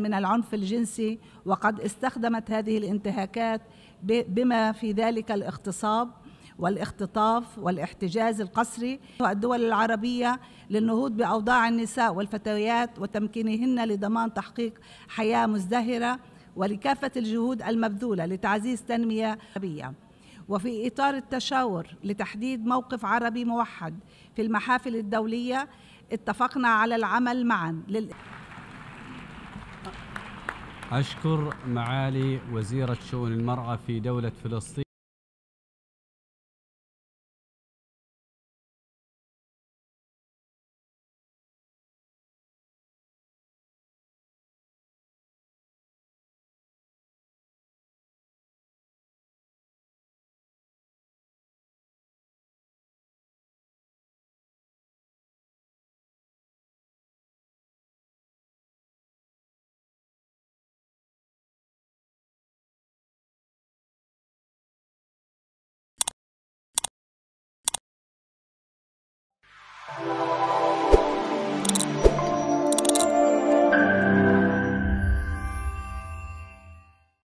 من العنف الجنسي، وقد استخدمت هذه الانتهاكات بما في ذلك الاغتصاب والاختطاف والاحتجاز القسري الدول العربية للنهوض بأوضاع النساء والفتيات وتمكينهن لضمان تحقيق حياة مزدهرة، ولكافة الجهود المبذولة لتعزيز تنمية عربية. وفي إطار التشاور لتحديد موقف عربي موحد في المحافل الدولية، اتفقنا على العمل معا أشكر معالي وزيرة شؤون المرأة في دولة فلسطين.